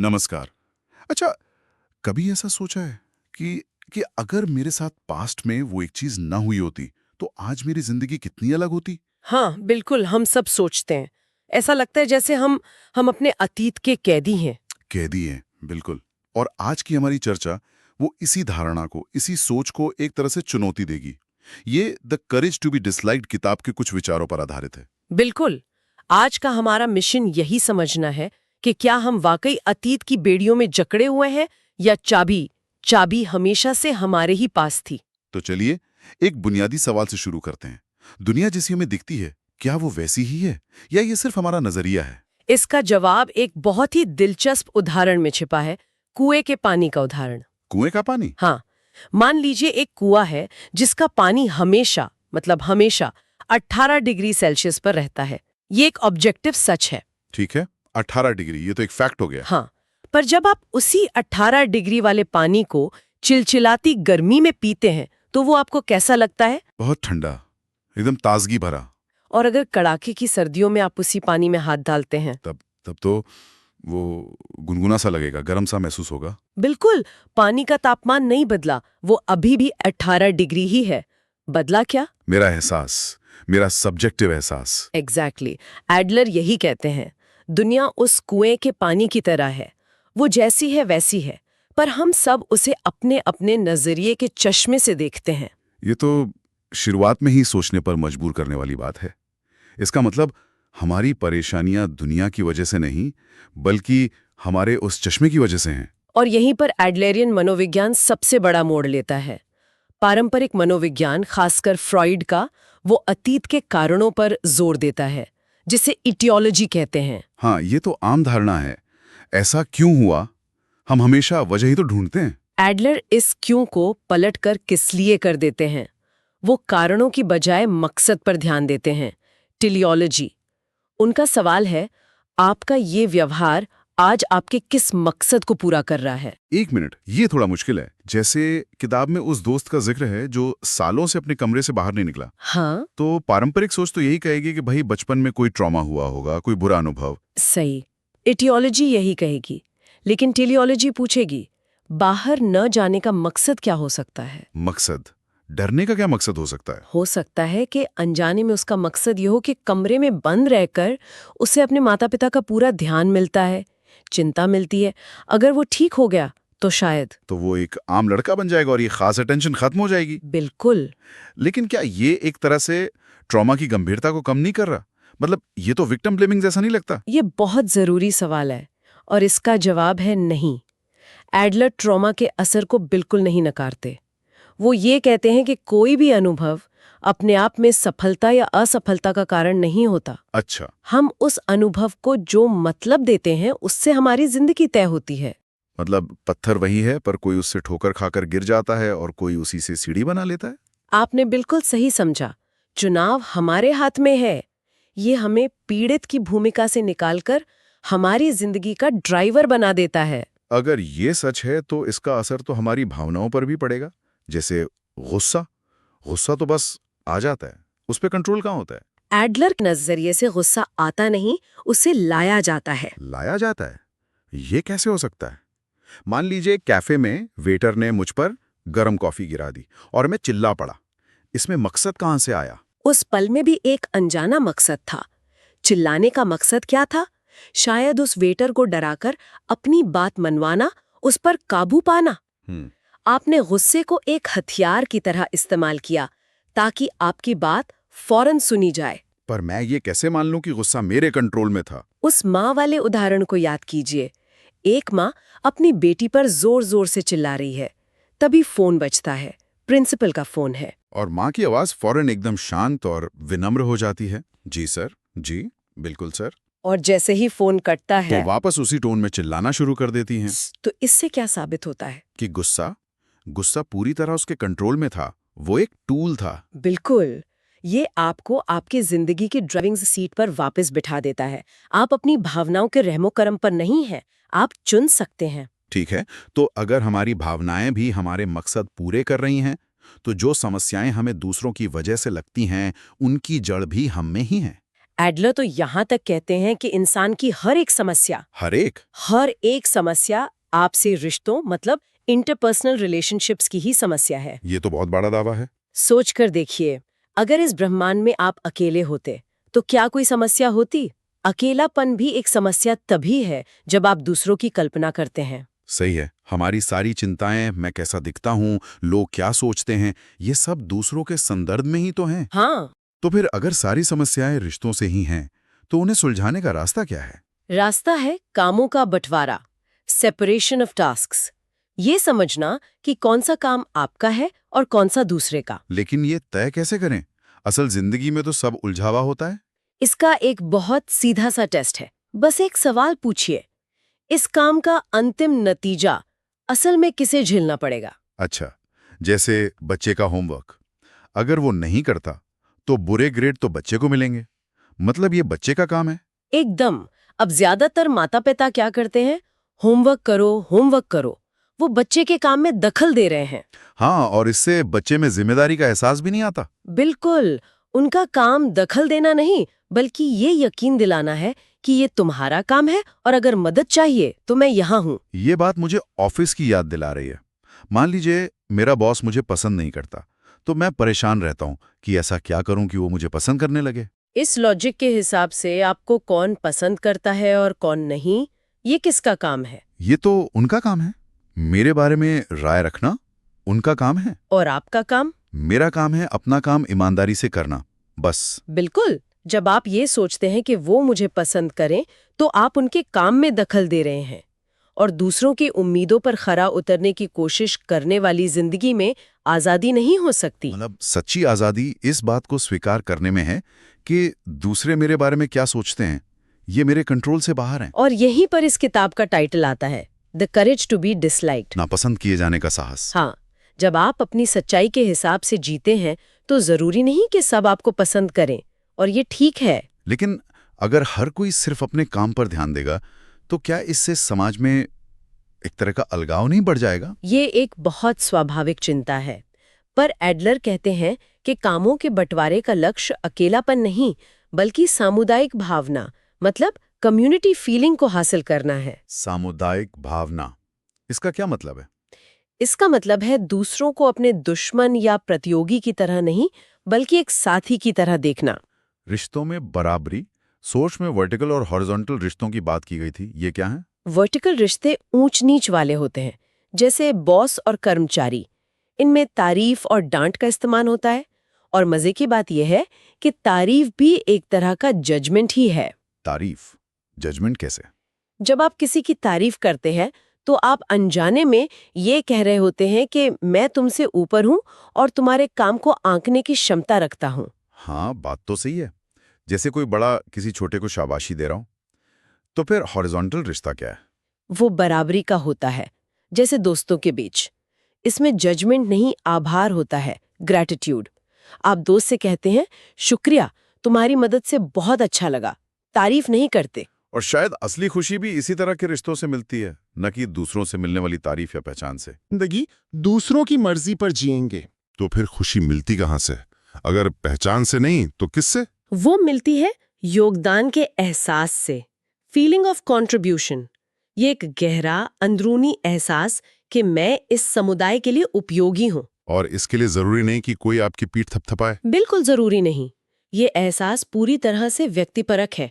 नमस्कार। अच्छा, कभी ऐसा सोचा है कि अगर मेरे साथ पास्ट में वो एक चीज ना हुई होती तो आज मेरी जिंदगी कितनी अलग होती। हाँ, बिल्कुल हम सब सोचते हैं। ऐसा लगता है जैसे हम अपने अतीत के कैदी हैं। कैदी है, बिल्कुल। और आज की हमारी चर्चा वो इसी धारणा को, इसी सोच को एक तरह से चुनौती देगी। ये the courage to be disliked किताब के कुछ विचारों पर आधारित है। बिल्कुल। आज का हमारा मिशन यही समझना है कि क्या हम वाकई अतीत की बेड़ियों में जकड़े हुए हैं या चाबी हमेशा से हमारे ही पास थी। तो चलिए एक बुनियादी सवाल से शुरू करते हैं। दुनिया जैसी हमें दिखती है, क्या वो वैसी ही है या ये सिर्फ हमारा नजरिया है? इसका जवाब एक बहुत ही दिलचस्प उदाहरण में छिपा है, कुएं के पानी का उदाहरण। कुएं का पानी? हाँ, मान लीजिए एक कुआं है जिसका पानी हमेशा 18 डिग्री सेल्सियस पर रहता है। ये एक ऑब्जेक्टिव सच है। ठीक है, 18 डिग्री, ये तो एक फैक्ट हो गया। हाँ, पर जब आप उसी 18 डिग्री वाले पानी को चिलचिलाती गर्मी में पीते हैं तो वो आपको कैसा लगता है? बहुत ठंडा, एकदम ताजगी भरा। और अगर कड़ाके की सर्दियों में आप उसी पानी में हाथ डालते हैं? तब तब तो वो गुनगुना सा लगेगा, गर्म सा महसूस होगा। बिल्कुल, पानी का तापमान नहीं बदला, वो अभी भी 18 डिग्री ही है। बदला क्या? मेरा एहसास, मेरा सब्जेक्टिव एहसास। एग्जैक्टली। एडलर यही कहते हैं, दुनिया उस कुएं के पानी की तरह है, वो जैसी है वैसी है, पर हम सब उसे अपने अपने नजरिए के चश्मे से देखते हैं। ये तो शुरुआत में ही सोचने पर मजबूर करने वाली बात है। इसका मतलब हमारी परेशानियां दुनिया की वजह से नहीं, बल्कि हमारे उस चश्मे की वजह से हैं। और यहीं पर एडलेरियन मनोविज्ञान सबसे बड़ा मोड़ लेता है। पारंपरिक मनोविज्ञान, खासकर फ्रॉइड का, वो अतीत के कारणों पर जोर देता है, जिसे इटियोलॉजी कहते हैं। हाँ, ये तो आम धारणा है। ऐसा क्यों हुआ, हम हमेशा वजह ही तो ढूंढते हैं। एडलर इस क्यों को पलटकर किस लिए कर देते हैं। वो कारणों की बजाय मकसद पर ध्यान देते हैं, टेलियोलॉजी। उनका सवाल है, आपका ये व्यवहार आज आपके किस मकसद को पूरा कर रहा है? एक मिनट, ये थोड़ा मुश्किल है। जैसे किताब में उस दोस्त का जिक्र है जो सालों से अपने कमरे से बाहर नहीं निकला। हाँ, तो पारंपरिक सोच तो यही कहेगी कि भाई बचपन में कोई ट्रॉमा हुआ होगा, कोई बुरा अनुभव। सही। इटियोलॉजी यही कहेगी, लेकिन टेलियोलॉजी पूछेगी, बाहर न जाने का मकसद क्या हो सकता है? मकसद? डरने का क्या मकसद हो सकता है? हो सकता है कि अनजाने में उसका मकसद ये हो कि कमरे में बंद रहकर उसे अपने माता पिता का पूरा ध्यान मिलता है, चिंता मिलती है। अगर वो ठीक हो गया तो शायद। तो वो एक आम लड़का बन जाएगा और ये खास अटेंशन खत्म हो जाएगी। बिल्कुल। लेकिन क्या ये एक तरह से ट्रॉमा की गंभीरता को कम नहीं कर रहा? मतलब ये तो विक्टिम ब्लेमिंग जैसा नहीं लगता? ये बहुत जरूरी सवाल है और इसका जवाब है नहीं। एडलर ट्रॉमा के असर को बिल्कुल नहीं नकारते। वो ये कहते हैं कि कोई भी अनुभव अपने आप में सफलता या असफलता का कारण नहीं होता। अच्छा। हम उस अनुभव को जो मतलब देते हैं उससे हमारी जिंदगी तय होती है। मतलब पत्थर वही है, पर कोई उससे ठोकर खाकर गिर जाता है और कोई उसी से सीढ़ी बना लेता है। आपने बिल्कुल सही समझा। चुनाव हमारे हाथ में है। ये हमें पीड़ित की भूमिका से निकालकर हमारी जिंदगी का ड्राइवर बना देता है। अगर ये सच है तो इसका असर तो हमारी भावनाओं पर भी पड़ेगा। जैसे गुस्सा। गुस्सा तो बस आ जाता है, उस पर कंट्रोल कहाँ होता है? एडलर के नजरिए से गुस्सा आता नहीं, उसे लाया जाता है। लाया जाता है? ये कैसे हो सकता है? मान लीजिए कैफे में वेटर ने मुझ पर गरम कॉफी गिरा दी और मैं चिल्ला पड़ा। इसमें मकसद कहाँ से आया? उस पल में भी एक अनजाना मकसद था। चिल्लाने का मकसद क्या था? शायद उस वेटर को डराकर अपनी बात मनवाना, उस पर काबू पाना। आपने गुस्से को एक हथियार की तरह इस्तेमाल किया ताकि आपकी बात फौरन सुनी जाए। पर मैं ये कैसे मान लूं कि गुस्सा मेरे कंट्रोल में था? उस माँ वाले उदाहरण को याद कीजिए। एक माँ अपनी बेटी पर जोर जोर से चिल्ला रही है, तभी फोन बजता है। प्रिंसिपल का फोन है। और माँ की आवाज फौरन एकदम शांत और विनम्र हो जाती है। जी सर, जी बिल्कुल सर। और जैसे ही फोन कटता है तो वापस उसी टोन में चिल्लाना शुरू कर देती हैं। तो इससे क्या साबित होता है? कि गुस्सा पूरी तरह उसके कंट्रोल में था। वो एक टूल था। बिल्कुल। ये आपको आपकी जिंदगी की ड्राइविंग सीट पर वापस बिठा देता है। आप अपनी भावनाओं के रहमो करम पर नहीं हैं, आप चुन सकते हैं। ठीक है, तो अगर हमारी भावनाएं भी हमारे मकसद पूरे कर रही हैं, तो जो समस्याएं हमें दूसरों की वजह से लगती हैं, उनकी जड़ भी हम में ही है। एडलर तो यहाँ तक कहते हैं कि इंसान की हर एक समस्या आपसी रिश्तों मतलब इंटरपर्सनल रिलेशनशिप्स की ही समस्या है। ये तो बहुत बड़ा दावा है। सोच कर देखिए, अगर इस ब्रह्मांड में आप अकेले होते तो क्या कोई समस्या होती? अकेलापन भी एक समस्या तभी है जब आप दूसरों की कल्पना करते हैं। सही है। हमारी सारी चिंताएं, मैं कैसा दिखता हूँ, लोग क्या सोचते हैं, ये सब दूसरों के संदर्भ में ही तो हैं। हाँ, तो फिर अगर सारी समस्याएं रिश्तों से ही हैं, तो उन्हें सुलझाने का रास्ता क्या है? रास्ता है कामों का बंटवारा, सेपरेशन ऑफ टास्क्स। ये समझना कि कौन सा काम आपका है और कौन सा दूसरे का। लेकिन ये तय कैसे करें? असल जिंदगी में तो सब उलझावा होता है। इसका एक बहुत सीधा सा टेस्ट है। बस एक सवाल पूछिए, इस काम का अंतिम नतीजा असल में किसे झेलना पड़ेगा? अच्छा, जैसे बच्चे का होमवर्क, अगर वो नहीं करता तो बुरे ग्रेड तो बच्चे को मिलेंगे, मतलब ये बच्चे का काम है। एकदम। अब ज्यादातर माता पिता क्या करते हैं? होमवर्क करो। वो बच्चे के काम में दखल दे रहे हैं। हाँ, और इससे बच्चे में जिम्मेदारी का एहसास भी नहीं आता। बिल्कुल। उनका काम दखल देना नहीं, बल्कि ये यकीन दिलाना है कि ये तुम्हारा काम है और अगर मदद चाहिए तो मैं यहाँ हूँ। ये बात मुझे ऑफिस की याद दिला रही है। मान लीजिए मेरा बॉस मुझे पसंद नहीं करता, तो मैं परेशान रहता हूँ कि ऐसा क्या करूँ कि वो मुझे पसंद करने लगे। इस लॉजिक के हिसाब से आपको कौन पसंद करता है और कौन नहीं, ये किसका काम है? ये तो उनका काम है। मेरे बारे में राय रखना उनका काम है। और आपका काम? मेरा काम है अपना काम ईमानदारी से करना, बस। बिल्कुल। जब आप ये सोचते हैं कि वो मुझे पसंद करें, तो आप उनके काम में दखल दे रहे हैं। और दूसरों की उम्मीदों पर खरा उतरने की कोशिश करने वाली जिंदगी में आजादी नहीं हो सकती। मतलब सच्ची आजादी इस बात को स्वीकार करने में है कि दूसरे मेरे बारे में क्या सोचते हैं, ये मेरे कंट्रोल से बाहर है। और यहीं पर इस किताब का टाइटल आता है, the courage to be disliked. नापसंद किए जाने का साहस। हाँ, जब आप अपनी सच्चाई के हिसाब से जीते हैं तो जरूरी नहीं कि सब आपको पसंद करें, और ये ठीक है। लेकिन अगर हर कोई सिर्फ अपने काम पर ध्यान देगा, तो क्या इससे समाज में एक तरह का अलगाव नहीं बढ़ जाएगा? ये एक बहुत स्वाभाविक चिंता है। पर एडलर कहते हैं कि कामों के बंटवारे का लक्ष्य अकेलापन नहीं, बल्कि सामुदायिक भावना मतलब कम्युनिटी फीलिंग को हासिल करना है। सामुदायिक भावना, इसका क्या मतलब है? इसका मतलब है दूसरों को अपने दुश्मन या प्रतियोगी की तरह नहीं, बल्कि एक साथी की तरह देखना। रिश्तों में बराबरी, सोच में वर्टिकल और हॉरिजॉन्टल रिश्तों की बात की गई थी, ये क्या है? वर्टिकल रिश्ते ऊंच नीच वाले होते हैं, जैसे बॉस और कर्मचारी। इनमें तारीफ और डांट का इस्तेमाल होता है। और मजे की बात यह है कि तारीफ भी एक तरह का जजमेंट ही है। तारीफ, जजमेंट कैसे? जब आप किसी की तारीफ करते हैं तो आप अनजाने में ये कह रहे होते हैं कि मैं तुमसे ऊपर हूँ और तुम्हारे काम को आंकने की क्षमता रखता हूँ। हाँ, बात तो सही है। जैसे कोई बड़ा किसी छोटे को शाबाशी दे रहा हूं। तो फिर हॉरिजॉन्टल रिश्ता क्या है? वो बराबरी का होता है, जैसे दोस्तों के बीच। इसमें जजमेंट नहीं, आभार होता है, ग्रैटिट्यूड। आप दोस्त से कहते हैं, शुक्रिया, तुम्हारी मदद से बहुत अच्छा लगा, तारीफ नहीं करते। और शायद असली खुशी भी इसी तरह के रिश्तों से मिलती है, न कि दूसरों से मिलने वाली तारीफ या पहचान से। जिंदगी दूसरों की मर्जी पर जिएंगे। तो फिर खुशी मिलती कहाँ से? अगर पहचान से नहीं तो किससे? वो मिलती है योगदान के एहसास से, फीलिंग ऑफ कॉन्ट्रीब्यूशन। ये एक गहरा अंदरूनी एहसास कि मैं इस समुदाय के लिए उपयोगी हूँ। और इसके लिए जरूरी नहीं कि कोई आपकी पीठ थपथपाए। बिल्कुल जरूरी नहीं। ये एहसास पूरी तरह से व्यक्तिपरक है।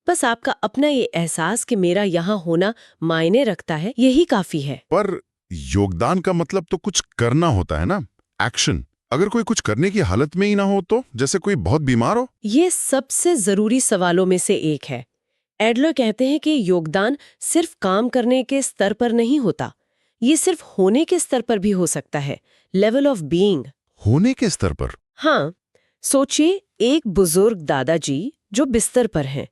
बस आपका अपना ये एहसास कि मेरा यहाँ होना मायने रखता है, यही काफी है। पर योगदान का मतलब तो कुछ करना होता है ना, एक्शन। अगर कोई कुछ करने की हालत में ही ना हो तो, जैसे कोई बहुत बीमार हो? ये सबसे जरूरी सवालों में से एक है। एडलर कहते हैं कि योगदान सिर्फ काम करने के स्तर पर नहीं होता, ये सिर्फ होने के स्तर पर भी हो सकता है, लेवल ऑफ बीइंग। होने के स्तर पर? हाँ, सोचिए एक बुजुर्ग दादाजी जो बिस्तर पर हैं।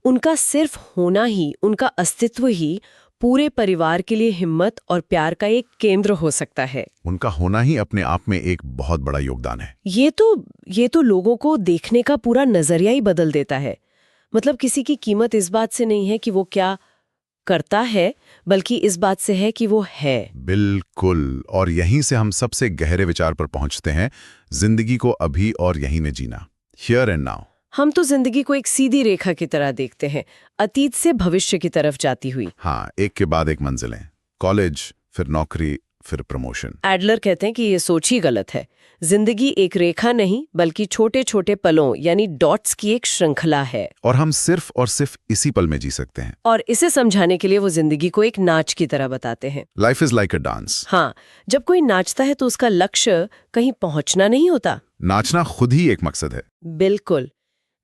उनका सिर्फ होना ही, उनका अस्तित्व ही पूरे परिवार के लिए हिम्मत और प्यार का एक केंद्र हो सकता है। उनका होना ही अपने आप में एक बहुत बड़ा योगदान है। ये तो लोगों को देखने का पूरा नजरिया ही बदल देता है। मतलब किसी की कीमत इस बात से नहीं है कि वो क्या करता है, बल्कि इस बात से है कि वो है। बिल्कुल। और यहीं से हम सबसे गहरे विचार पर पहुंचते हैं, जिंदगी को अभी और यहीं में जीना, हियर एंड नाउ। हम तो जिंदगी को एक सीधी रेखा की तरह देखते हैं, अतीत से भविष्य की तरफ जाती हुई। हाँ, एक के बाद एक मंजिलें, कॉलेज, फिर नौकरी, फिर प्रमोशन। एडलर कहते हैं कि ये सोच ही गलत है। जिंदगी एक रेखा नहीं बल्कि छोटे छोटे पलों यानी डॉट्स की एक श्रृंखला है। और हम सिर्फ और सिर्फ इसी पल में जी सकते हैं। और इसे समझाने के लिए वो जिंदगी को एक नाच की तरह बताते हैं। Life is like a dance. हाँ, जब कोई नाचता है तो उसका लक्ष्य कहीं पहुंचना नहीं होता। नाचना खुद ही एक मकसद है। बिल्कुल,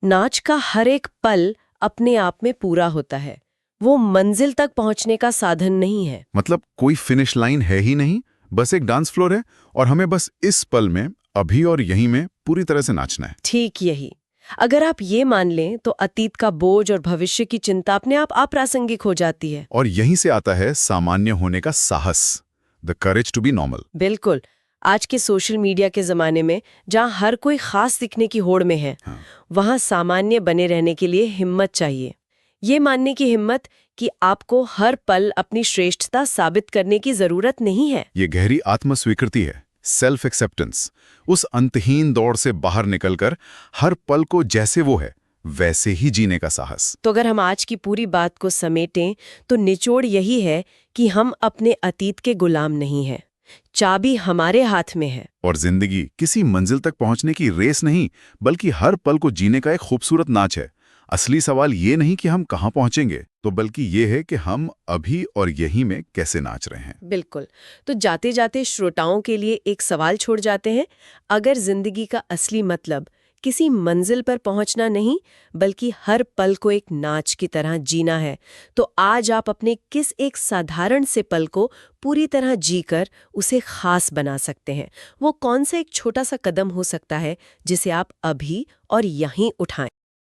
नाच का हर एक पल अपने आप में पूरा होता है, वो मंजिल तक पहुंचने का साधन नहीं है। मतलब कोई फिनिश लाइन है ही नहीं, बस एक डांस फ्लोर है और हमें बस इस पल में, अभी और यहीं में पूरी तरह से नाचना है। ठीक यही। अगर आप ये मान लें तो अतीत का बोझ और भविष्य की चिंता अपने आप अप्रासंगिक हो जाती है। और यहीं से आता है सामान्य होने का साहस, the courage to be normal. बिल्कुल, आज के सोशल मीडिया के जमाने में जहाँ हर कोई खास दिखने की होड़ में है, वहाँ सामान्य बने रहने के लिए हिम्मत चाहिए। ये मानने की हिम्मत कि आपको हर पल अपनी श्रेष्ठता साबित करने की जरूरत नहीं है। ये गहरी आत्मस्वीकृति है, सेल्फ एक्सेप्टेंस। उस अंतहीन दौड़ से बाहर निकलकर हर पल को जैसे वो है वैसे ही जीने का साहस। तो अगर हम आज की पूरी बात को समेटें तो निचोड़ यही है कि हम अपने अतीत के गुलाम नहीं हैं। चाबी हमारे हाथ में है। और जिंदगी किसी मंजिल तक पहुंचने की रेस नहीं, बल्कि हर पल को जीने का एक खूबसूरत नाच है। असली सवाल ये नहीं कि हम कहाँ पहुंचेंगे, तो बल्कि ये है कि हम अभी और यहीं में कैसे नाच रहे हैं। बिल्कुल। तो जाते जाते श्रोताओं के लिए एक सवाल छोड़ जाते हैं। अगर जिंदगी का असली मतलब किसी मंजिल पर पहुंचना नहीं बल्कि हर पल को एक नाच की तरह जीना है, तो आज आप अपने किस एक साधारण से पल को पूरी तरह जीकर उसे खास बना सकते हैं? वो कौन सा एक छोटा सा कदम हो सकता है जिसे आप अभी और यहीं उठाएं?